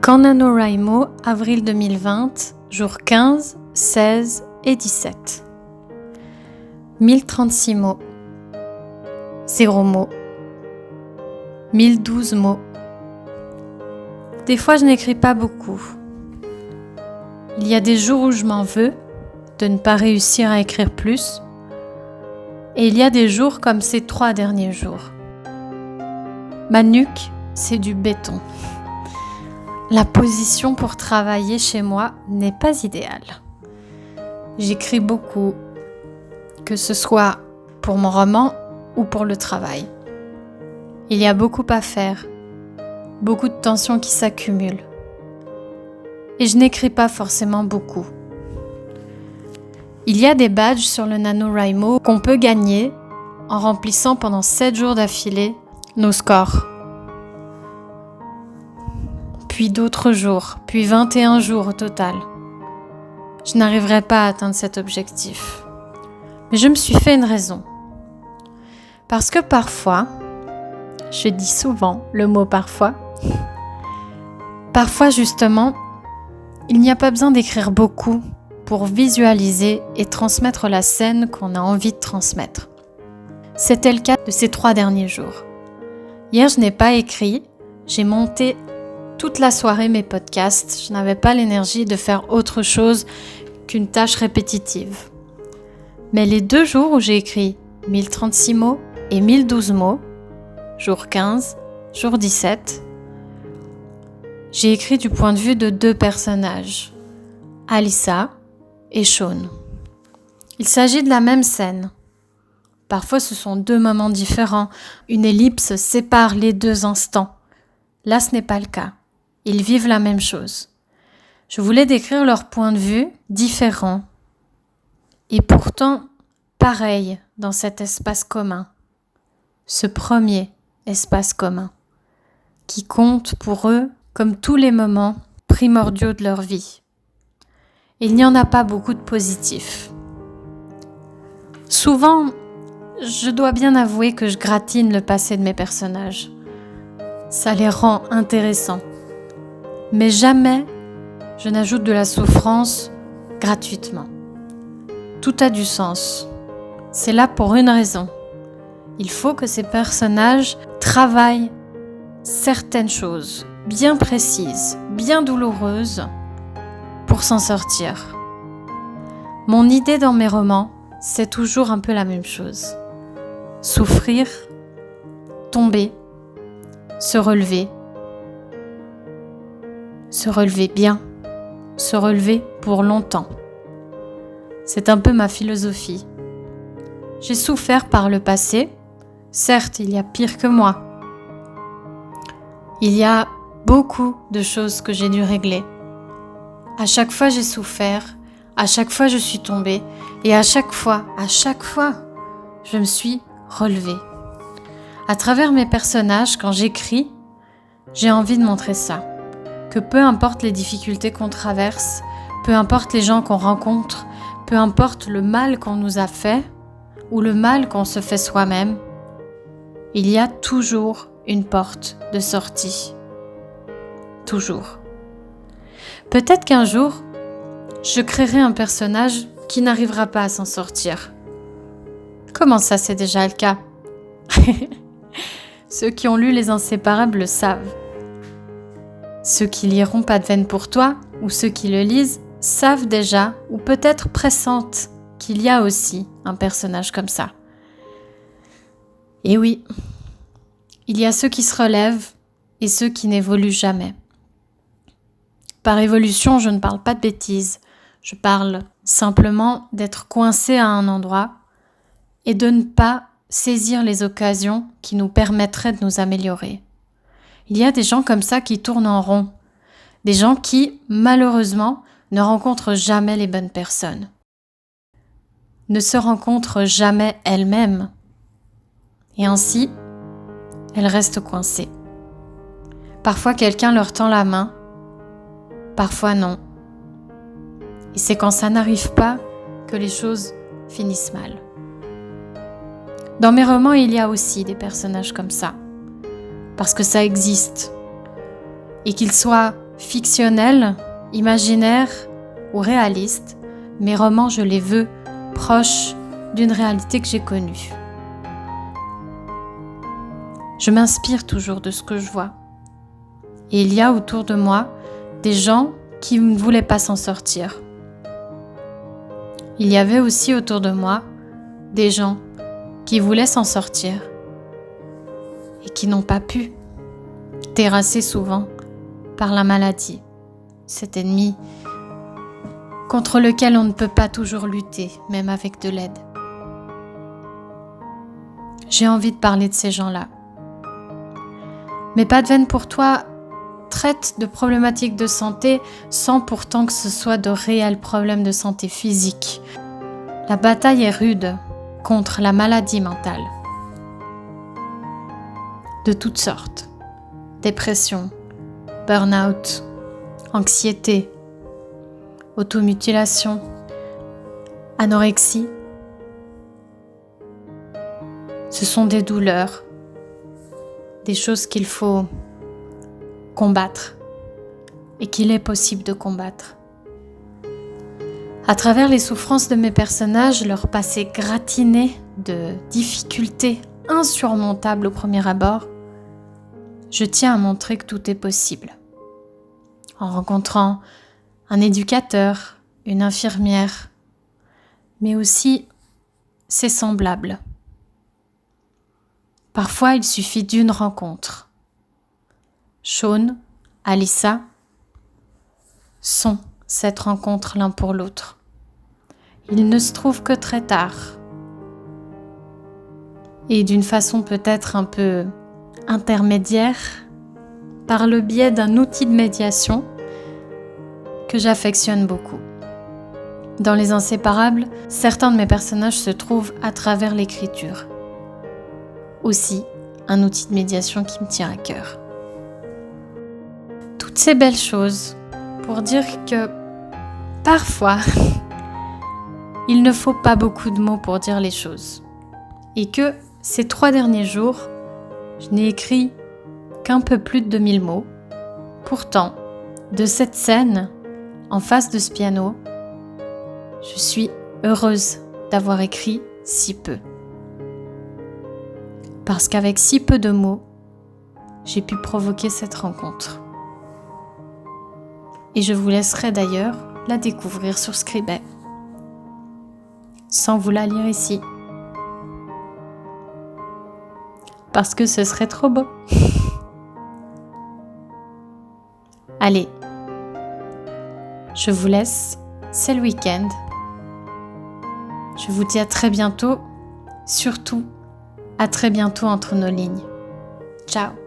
Camp NaNoWriMo, avril 2020, jours 15, 16 et 17. 1036 mots. 0 mots. 1012 mots. Des fois, je n'écris pas beaucoup. Il y a des jours où je m'en veux de ne pas réussir à écrire plus. Et il y a des jours comme ces 3 derniers jours. Ma nuque, c'est du béton. La position pour travailler chez moi n'est pas idéale. J'écris beaucoup, que ce soit pour mon roman ou pour le travail. Il y a beaucoup à faire, beaucoup de tensions qui s'accumulent. Et je n'écris pas forcément beaucoup. Il y a des badges sur le NaNoWriMo qu'on peut gagner en remplissant pendant 7 jours d'affilée nos scores. Puis d'autres jours, puis 21 jours au total. Je n'arriverai pas à atteindre cet objectif. Mais je me suis fait une raison. Parce que parfois, je dis souvent le mot parfois justement, il n'y a pas besoin d'écrire beaucoup pour visualiser et transmettre la scène qu'on a envie de transmettre. C'était le cas de ces 3 derniers jours. Hier, je n'ai pas écrit, j'ai monté toute la soirée mes podcasts, je n'avais pas l'énergie de faire autre chose qu'une tâche répétitive. Mais les 2 jours où j'ai écrit 1036 mots et 1012 mots, jour 15, jour 17, j'ai écrit du point de vue de 2 personnages, Alyssa et Sean. Il s'agit de la même scène. Parfois ce sont 2 moments différents, une ellipse sépare les 2 instants. Là ce n'est pas le cas. Ils vivent la même chose. Je voulais décrire leur point de vue différent et pourtant pareil dans cet espace commun. Ce premier espace commun qui compte pour eux comme tous les moments primordiaux de leur vie. Il n'y en a pas beaucoup de positifs. Souvent, je dois bien avouer que je gratine le passé de mes personnages. Ça les rend intéressants. Mais jamais je n'ajoute de la souffrance gratuitement. Tout a du sens. C'est là pour une raison. Il faut que ces personnages travaillent certaines choses bien précises, bien douloureuses pour s'en sortir. Mon idée dans mes romans, c'est toujours un peu la même chose. Souffrir, tomber, se relever bien, se relever pour longtemps. C'est un peu ma philosophie. J'ai souffert par le passé, certes il y a pire que moi. Il y a beaucoup de choses que j'ai dû régler. À chaque fois j'ai souffert, à chaque fois je suis tombée et à chaque fois, je me suis relevée. À travers mes personnages, quand j'écris, j'ai envie de montrer ça. Que peu importe les difficultés qu'on traverse, peu importe les gens qu'on rencontre, peu importe le mal qu'on nous a fait ou le mal qu'on se fait soi-même, il y a toujours une porte de sortie. Toujours. Peut-être qu'un jour, je créerai un personnage qui n'arrivera pas à s'en sortir. Comment ça, c'est déjà le cas? Ceux qui ont lu Les Inséparables le savent. Ceux qui liront Pas de veine pour toi, ou ceux qui le lisent, savent déjà, ou peut-être pressentent, qu'il y a aussi un personnage comme ça. Et oui, il y a ceux qui se relèvent et ceux qui n'évoluent jamais. Par évolution, je ne parle pas de bêtises, je parle simplement d'être coincé à un endroit et de ne pas saisir les occasions qui nous permettraient de nous améliorer. Il y a des gens comme ça qui tournent en rond, des gens qui, malheureusement, ne rencontrent jamais les bonnes personnes, ne se rencontrent jamais elles-mêmes, et ainsi, elles restent coincées. Parfois, quelqu'un leur tend la main, parfois non. Et c'est quand ça n'arrive pas que les choses finissent mal. Dans mes romans, il y a aussi des personnages comme ça, parce que ça existe. Et qu'ils soient fictionnels, imaginaires ou réalistes, mes romans, je les veux proches d'une réalité que j'ai connue. Je m'inspire toujours de ce que je vois. Et il y a autour de moi des gens qui ne voulaient pas s'en sortir. Il y avait aussi autour de moi des gens qui voulaient s'en sortir et qui n'ont pas pu, terrassés souvent par la maladie, cet ennemi contre lequel on ne peut pas toujours lutter, même avec de l'aide. J'ai envie de parler de ces gens-là. Mais Pas de veine pour toi traite de problématiques de santé sans pourtant que ce soit de réels problèmes de santé physique. La bataille est rude contre la maladie mentale. De toutes sortes. Dépression, burn-out, anxiété, automutilation, anorexie. Ce sont des douleurs, des choses qu'il faut combattre et qu'il est possible de combattre. À travers les souffrances de mes personnages, leur passé gratiné de difficultés insurmontables au premier abord, je tiens à montrer que tout est possible. En rencontrant un éducateur, une infirmière, mais aussi ses semblables. Parfois, il suffit d'une rencontre. Sean, Alyssa sont cette rencontre l'un pour l'autre. Ils ne se trouvent que très tard. Et d'une façon peut-être un peu intermédiaire, par le biais d'un outil de médiation que j'affectionne beaucoup. Dans Les Inséparables, certains de mes personnages se trouvent à travers l'écriture. Aussi, un outil de médiation qui me tient à cœur. Toutes ces belles choses pour dire que parfois, il ne faut pas beaucoup de mots pour dire les choses. Et que ces 3 derniers jours, je n'ai écrit qu'un peu plus de 2000 mots. Pourtant, de cette scène, en face de ce piano, je suis heureuse d'avoir écrit si peu. Parce qu'avec si peu de mots, j'ai pu provoquer cette rencontre. Et je vous laisserai d'ailleurs la découvrir sur Scribd, sans vous la lire ici. Parce que ce serait trop beau. Allez, je vous laisse, c'est le week-end. Je vous dis à très bientôt, surtout à très bientôt entre nos lignes. Ciao.